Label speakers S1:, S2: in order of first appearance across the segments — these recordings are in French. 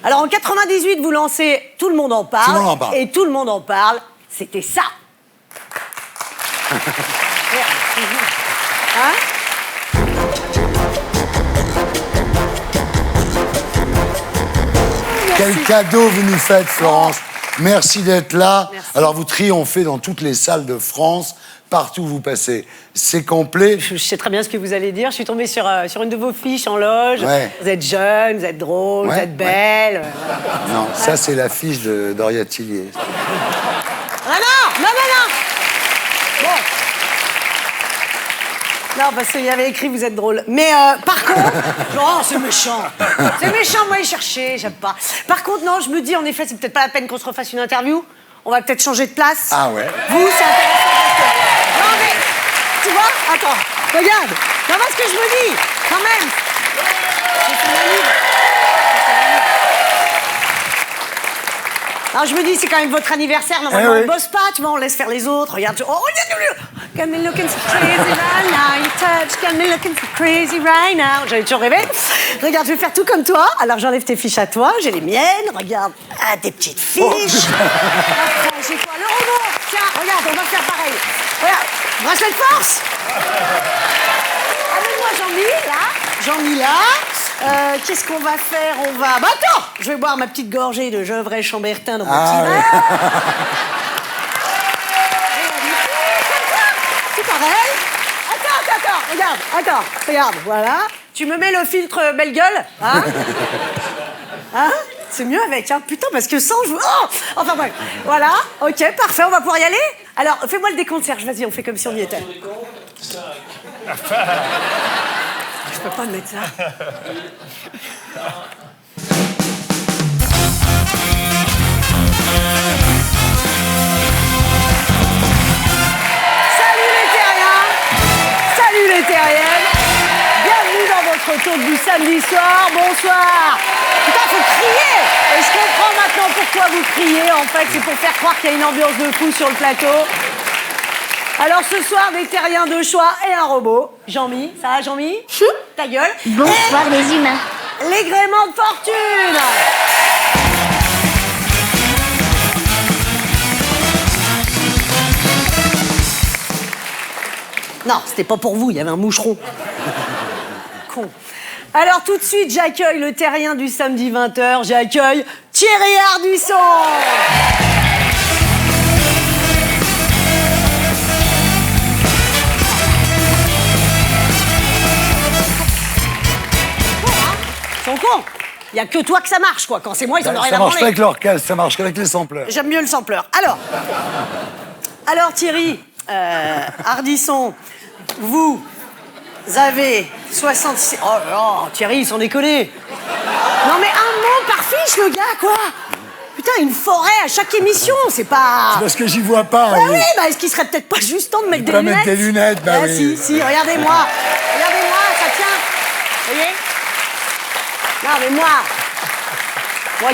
S1: Alors en 98, vous lancez Tout le monde en parle.
S2: Tout le monde en parle.
S1: Et Tout le monde en parle, c'était ça. Hein?
S2: Quel cadeau vous nous faites, Florence. Merci d'être là.
S1: Merci.
S2: Alors, vous triomphez dans toutes les salles de France, partout où vous passez. C'est complet.
S1: Je sais très bien ce que vous allez dire. Je suis tombée sur une de vos fiches en loge.
S2: Ouais.
S1: Vous êtes jeune, vous êtes drôle,
S2: Ouais,
S1: vous êtes belle.
S2: Non, ça, c'est la fiche de Doria Tillier.
S1: Ah non! Non, non, non! Bon. Non, parce qu'il y avait écrit vous êtes drôle. Mais par contre... Non, c'est méchant. C'est méchant, moi, y chercher, j'aime pas. Par contre, non, je me dis, en effet, c'est peut-être pas la peine qu'on se refasse une interview. On va peut-être changer de place.
S2: Ah ouais.
S1: Vous, c'est intéressant parce que... Non, mais... Tu vois? Attends, regarde. Non, parce que je me dis, quand même... C'est son ami. Alors je me dis, c'est quand même votre anniversaire, normalement on bosse pas, tu vois, on laisse faire les autres. Regarde, oh, got me looking so crazy right now, you touch, got me looking so crazy right now. J'avais toujours rêvé. Regarde, je vais faire tout comme toi. Alors j'enlève tes fiches à toi, j'ai les miennes. Regarde, ah, des petites fiches. Après, j'ai quoi? Le robot. Tiens, regarde, on va faire pareil. Regarde, bracelet de force. Amène-moi Jean-Mi, là. Jean-Mi, là. Qu'est-ce qu'on va faire? On va... Bah attends, je vais boire ma petite gorgée de Gevrey Chambertin dans mon petit verre. C'est pareil. Attends, regarde, voilà. Tu me mets le filtre belle gueule, hein? Hein? C'est mieux avec, hein? Putain, parce que sans, je... Oh! Enfin bref, voilà, ok, parfait, on va pouvoir y aller. Alors, fais-moi le décompte, Serge, vas-y, on fait comme si on y était. Je peux pas me mettre ça. Salut les terriennes. Bienvenue dans votre talk du samedi soir. Bonsoir. Putain, faut crier. Et je comprends maintenant pourquoi vous criez. En fait, c'est pour faire croire qu'il y a une ambiance de fou sur le plateau. Alors ce soir, des terriens de choix et un robot. Jean-Mi, ça va Jean-Mi? Ta gueule.
S3: Bonsoir les humains.
S1: L'égrément de fortune. Non, c'était pas pour vous, il y avait un moucheron. Con. Alors tout de suite, j'accueille le terrien du samedi 20h, j'accueille Thierry Ardisson. Ils sont cons. Il n'y a que toi que ça marche, quoi. Quand c'est moi, ils en ont rien à
S2: Ça marche
S1: branler.
S2: pas avec l'orchestre, ça marche qu'avec les sampleurs.
S1: J'aime mieux le sampleur. Alors Thierry, Ardisson, vous avez 66... Oh là là, Thierry, sans déconner. Non mais un mot par fiche, le gars, quoi. Putain, une forêt à chaque émission, c'est pas...
S2: C'est parce que j'y vois pas.
S1: Bah oui, bah est-ce qu'il serait peut-être pas juste temps de mettre des lunettes?
S2: Mettre des lunettes, bah
S1: ah,
S2: oui.
S1: Si, regardez-moi. Regardez-moi, ça tient. Vous voyez? Non mais moi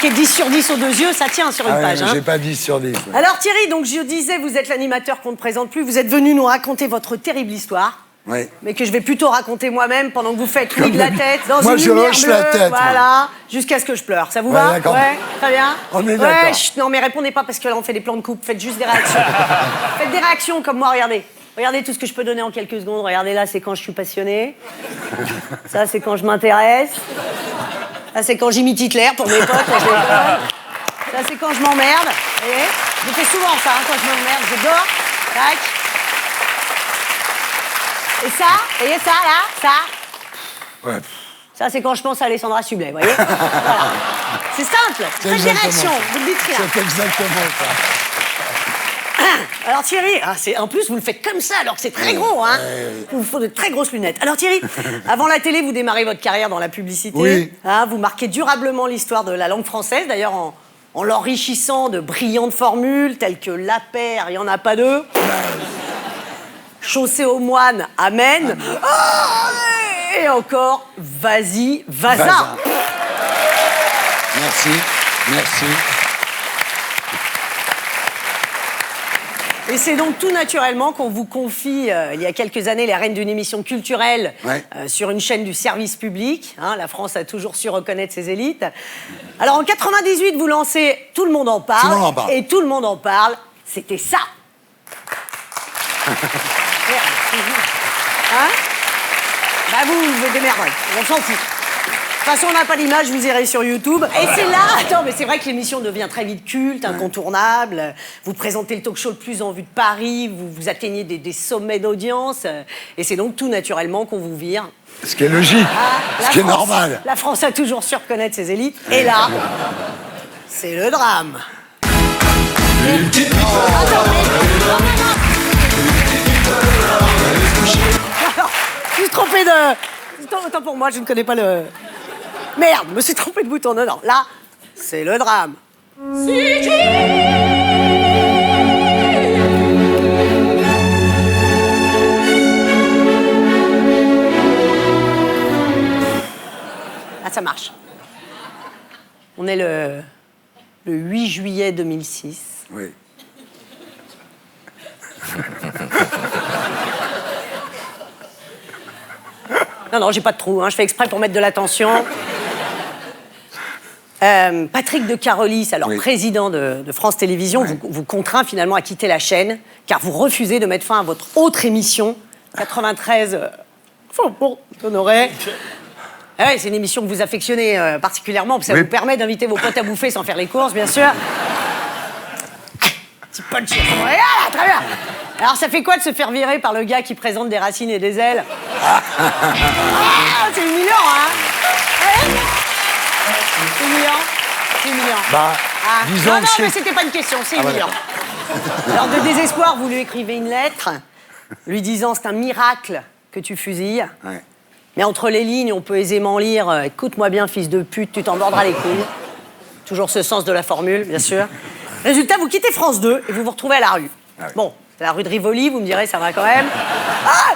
S1: qui ai 10 sur 10 aux deux yeux, ça tient sur une page.
S2: J'ai pas 10 sur 10.
S1: Alors Thierry, donc je disais, vous êtes l'animateur qu'on ne présente plus. Vous êtes venu nous raconter votre terrible histoire.
S2: Oui.
S1: Mais que je vais plutôt raconter moi-même pendant que vous faites oui de la tête dans
S2: Moi,
S1: une
S2: je
S1: lumière
S2: hoche
S1: bleue,
S2: la tête,
S1: voilà, jusqu'à ce que je pleure. Ça vous
S2: Ouais,
S1: va?
S2: d'accord.
S1: Ouais, très bien.
S2: On est
S1: Ouais,
S2: d'accord.
S1: non mais répondez pas parce que là on fait des plans de coupe. Faites juste des réactions. Faites des réactions comme moi. Regardez. Regardez tout ce que je peux donner en quelques secondes. Regardez là, c'est quand je suis passionnée. Ça, c'est quand je m'intéresse. Ça, c'est quand j'imite Hitler pour mes potes. Quand je déconne. Ça, c'est quand je m'emmerde. Vous voyez? Je fais souvent ça, hein, quand je m'emmerde. Je dors. Tac. Et ça, vous voyez ça, là? Ça?
S2: Ouais.
S1: Ça, c'est quand je pense à Alessandra Sublet, vous voyez? Voilà. C'est simple.
S2: C'est
S1: Faites des
S2: exactement
S1: réactions.
S2: ça.
S1: Vous ne dites rien.
S2: C'est exactement ça.
S1: Alors Thierry, en plus vous le faites comme ça alors que c'est très gros, hein. Il vous faut de très grosses lunettes. Alors Thierry, avant la télé, vous démarrez votre carrière dans la publicité.
S2: Oui.
S1: Hein, vous marquez durablement l'histoire de la langue française, d'ailleurs en l'enrichissant de brillantes formules telles que la paire, il n'y en a pas deux. Chaussée aux moines, amen. Et encore, vas-y, vas-y.
S2: Merci.
S1: Et c'est donc tout naturellement qu'on vous confie, il y a quelques années, les rênes d'une émission culturelle sur une chaîne du service public. Hein, la France a toujours su reconnaître ses élites. Alors en 98, vous lancez Tout le monde en parle.
S2: Tout le monde en parle.
S1: Et tout le monde en parle, c'était ça. Hein? Bah vous démerdez, on s'en fout. De toute façon, on n'a pas d'image, vous irez sur YouTube. Et c'est là... Attends, mais c'est vrai que l'émission devient très vite culte, incontournable. Vous présentez le talk show le plus en vue de Paris, vous atteignez des sommets d'audience. Et c'est donc tout naturellement qu'on vous vire.
S2: Ce qui est logique, ce qui est normal.
S1: La France a toujours su reconnaître ses élites. Et là, c'est le drame. Attends, alors, je me suis trompé de... Autant pour moi, je ne connais pas le... Merde, je me suis trompé de bouton. Non, là, c'est le drame. Ah, ça marche. On est le 8 juillet 2006.
S2: Oui.
S1: Non, j'ai pas de trou, hein. Je fais exprès pour mettre de la tension. Patrick de Carolis, alors président de France Télévisions, vous contraint finalement à quitter la chaîne, car vous refusez de mettre fin à votre autre émission, 93, Faubourg Honoré. Ah ouais, c'est une émission que vous affectionnez particulièrement, parce que ça vous permet d'inviter vos potes à bouffer sans faire les courses, bien sûr. Petit punch. Ah, très bien. Alors, ça fait quoi de se faire virer par le gars qui présente des racines et des ailes? Ah, c'est humiliant, hein? Ouais. C'est humiliant. C'est humiliant.
S2: Bah, disons
S1: non,
S2: que
S1: mais c'était pas une question, c'est humiliant. Alors, de désespoir, vous lui écrivez une lettre, lui disant c'est un miracle que tu fusilles.
S2: Ouais.
S1: Mais entre les lignes, on peut aisément lire écoute-moi bien, fils de pute, tu t'en mordras les couilles. Toujours ce sens de la formule, bien sûr. Résultat, vous quittez France 2 et vous vous retrouvez à la rue. Ah oui. Bon, c'est la rue de Rivoli, vous me direz, ça va quand même. Ah!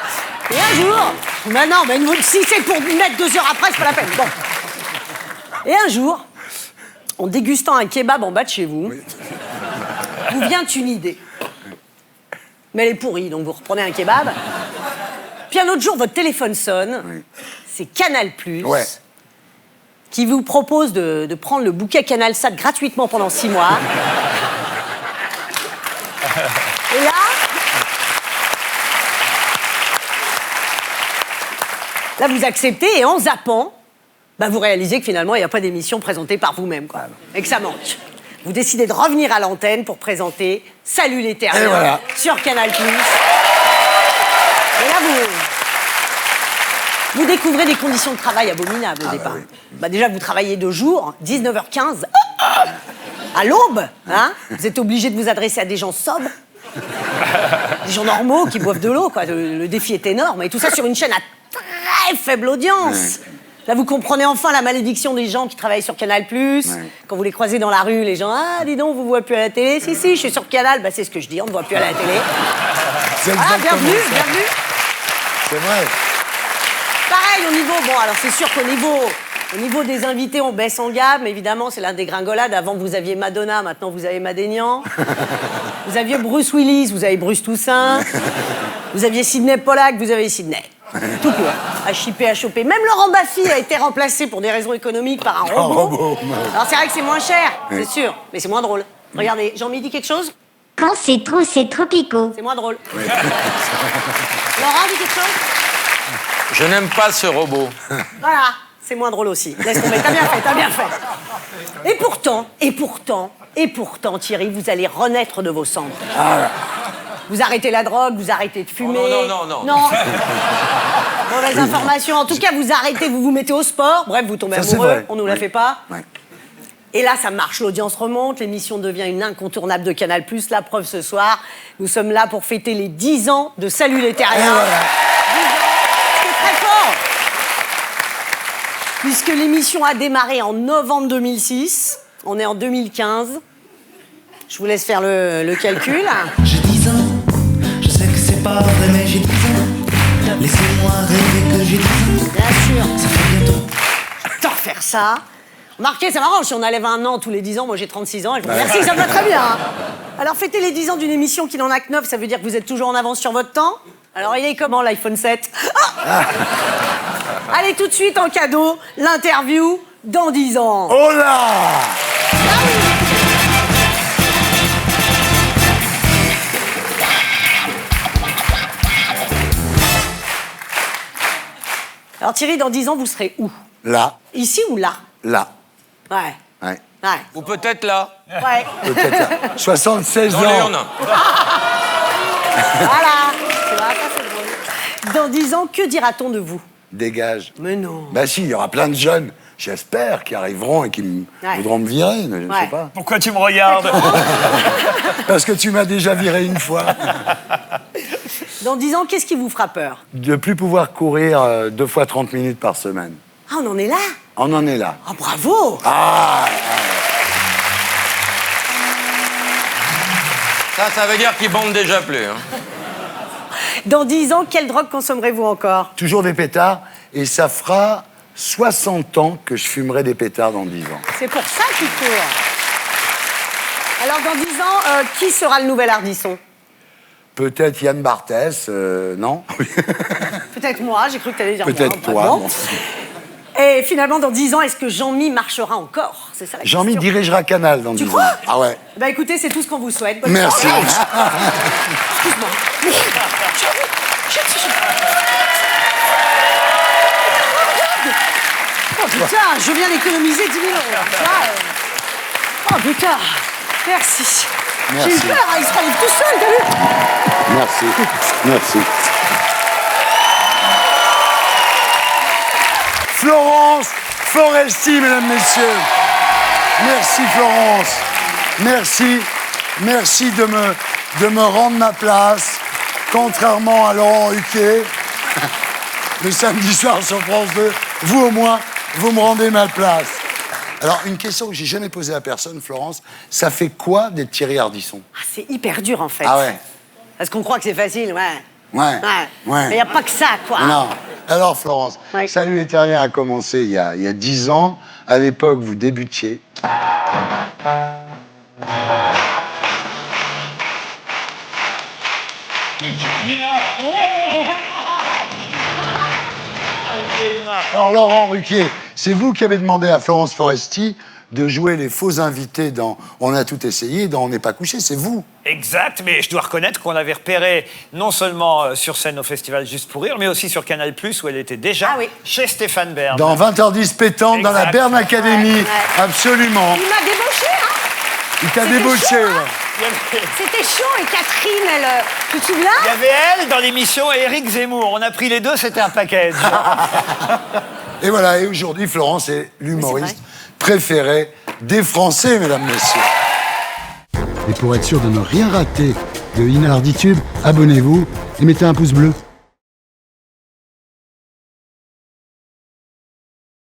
S1: Et un jour... non, mais si c'est pour mettre 2 heures après, c'est pas la peine. Bon. Et un jour, en dégustant un kebab en bas de chez vous, vous vient une idée. Mais elle est pourrie, donc vous reprenez un kebab. Puis un autre jour, votre téléphone sonne. C'est Canal+, qui vous propose de prendre le bouquet CanalSat gratuitement pendant 6 mois. Et là, vous acceptez et en zappant, vous réalisez que finalement, il n'y a pas d'émission présentée par vous-même, quoi. Et que ça manque. Vous décidez de revenir à l'antenne pour présenter Salut les Terriens sur Canal+. Et là, vous découvrez des conditions de travail abominables au départ. Déjà, vous travaillez de jour, 19h15, à l'aube. Hein, vous êtes obligé de vous adresser à des gens sobres, des gens normaux qui boivent de l'eau, quoi. Le défi est énorme. Et tout ça sur une chaîne à très faible audience. Là, vous comprenez enfin la malédiction des gens qui travaillent sur Canal+. Quand vous les croisez dans la rue, les gens, ah, dis donc, on vous voit plus à la télé. Si, je suis sur Canal. C'est ce que je dis, on ne voit plus à la télé. Bienvenue.
S2: C'est vrai.
S1: Pareil, au niveau... Bon, alors c'est sûr qu'au niveau des invités, on baisse en gamme. Évidemment, c'est la dégringolade. Avant, vous aviez Madonna, maintenant, vous avez Madénian. Vous aviez Bruce Willis, vous avez Bruce Toussaint. Vous aviez Sidney Pollack, vous avez Sidney. Tout court. À chipper, à choper. Même Laurent Baffy a été remplacé pour des raisons économiques par un robot. Alors c'est vrai que c'est moins cher, c'est sûr, mais c'est moins drôle. Regardez, Jean-Mi dit quelque chose?
S3: Quand c'est tropico.
S1: C'est moins drôle. Laurent dit quelque chose?
S4: Je n'aime pas ce robot.
S1: Voilà, c'est moins drôle aussi. Laisse tomber, t'as bien fait. Et pourtant, Thierry, vous allez renaître de vos cendres. Vous arrêtez la drogue, vous arrêtez de fumer.
S4: Non.
S1: Mauvaise information. En tout cas, vous arrêtez, vous vous mettez au sport. Bref, vous tombez amoureux, on nous la fait pas. Et là, ça marche, l'audience remonte, l'émission devient une incontournable de Canal+. La preuve ce soir, nous sommes là pour fêter les 10 ans de Salut les Terriens. 10 ans, c'est très fort. Puisque l'émission a démarré en novembre 2006, on est en 2015. Je vous laisse faire le calcul.
S5: J'ai 10 ans, je sais que c'est pas vrai, mais j'ai 10 ans. Laissez-moi rêver que j'ai 10 ans.
S1: Bien sûr.
S5: Ça fait bientôt.
S1: J'adore faire ça. Remarquez, c'est marrant, si on enlève un an tous les 10 ans, moi j'ai 36 ans, et je vous remercie, ça me va très bien. Hein. Alors, fêtez les 10 ans d'une émission qui n'en a que 9, ça veut dire que vous êtes toujours en avance sur votre temps. Alors, il est comment, l'iPhone 7 ? Allez, tout de suite, en cadeau, l'interview dans 10 ans.
S2: Oh là!
S1: Alors, Thierry, dans 10 ans, vous serez où ?
S2: Là,
S1: Ici ou là ?
S2: là.
S1: Ouais.
S2: Ouais.
S1: Ouais.
S4: Ou peut-être là,
S1: Ouais.
S2: Peut-être là. 76
S4: dans
S2: ans.
S4: l'urne.
S1: Voilà. Tu vois, ça, c'est drôle. Dans 10 ans, que dira-t-on de vous ?
S2: Dégage.
S1: Mais non.
S2: Bah si, il y aura plein de jeunes, j'espère, qui arriveront et qui voudront me virer, mais je ne sais pas.
S6: Pourquoi tu me regardes?
S2: Parce que tu m'as déjà viré une fois.
S1: Dans 10 ans, qu'est-ce qui vous fera peur ?
S2: De plus pouvoir courir 2 fois 30 minutes par semaine.
S1: Ah, on en est là ?
S2: On en est là.
S1: Ah, bravo !
S4: Ça veut dire qu'ils bandent déjà plus. Hein.
S1: Dans 10 ans, quelle drogue consommerez-vous encore ?
S2: Toujours des pétards, et ça fera 60 ans que je fumerai des pétards dans 10 ans.
S1: C'est pour ça qu'il court. Alors, dans 10 ans, qui sera le nouvel Ardisson ?
S2: Peut-être Yann Barthès, non?
S1: Peut-être moi, j'ai cru que tu allais dire
S2: Peut-être
S1: moi.
S2: toi.
S1: Bon. Et finalement, dans 10 ans, est-ce que Jean-Mi marchera encore ? C'est ça la
S2: Jean-Mi
S1: question.
S2: dirigera Canal dans 10 ans.
S1: crois
S2: Ah ouais.
S1: Bah écoutez, c'est tout ce qu'on vous souhaite. Bonne
S2: Merci.
S1: chance. Excuse-moi. Oh putain, je viens d'économiser 10 000 €. Oh putain, merci. J'ai eu
S2: Merci.
S1: peur, hein, il se relève tout seul, t'as vu ?
S2: Merci. Merci. Florence Foresti, mesdames, messieurs. Merci, Florence. Merci. Merci de me rendre ma place, contrairement à Laurent Ruquier. Le samedi soir sur France 2, vous au moins, vous me rendez ma place. Alors, une question que j'ai jamais posée à personne, Florence, ça fait quoi d'être Thierry Ardisson?
S1: Ah, c'est hyper dur, en fait.
S2: Ah ouais?
S1: Parce qu'on croit que c'est facile, ouais.
S2: Ouais.
S1: Mais il n'y a pas que ça, quoi.
S2: Non. Alors, Florence,
S1: Ouais.
S2: Salut les Terriens a commencé il y a 10 ans. À l'époque, vous débutiez. Alors, Laurent Ruquier, c'est vous qui avez demandé à Florence Foresti de jouer les faux invités dans On a tout essayé, dans On n'est pas couché, c'est vous.
S6: Exact, mais je dois reconnaître qu'on l'avait repérée non seulement sur scène au festival Juste pour Rire, mais aussi sur Canal+, où elle était déjà chez Stéphane Bern.
S2: Dans 20h10 pétante, dans la
S6: Exact.
S2: Bern Academy,
S1: Ouais.
S2: absolument.
S1: Il m'a débauché, hein.
S2: Il t'a
S1: C'était
S2: débauché,
S1: chaud,
S2: là.
S1: C'était chaud, et Catherine, elle... Tu te souviens ?
S6: Il y avait elle dans l'émission et Éric Zemmour. On a pris les deux, c'était un package.
S2: Et voilà, et aujourd'hui, Florence est l'humoriste préféré des Français, mesdames, messieurs. Et pour être sûr de ne rien rater de Inarditube, abonnez-vous et mettez un pouce bleu.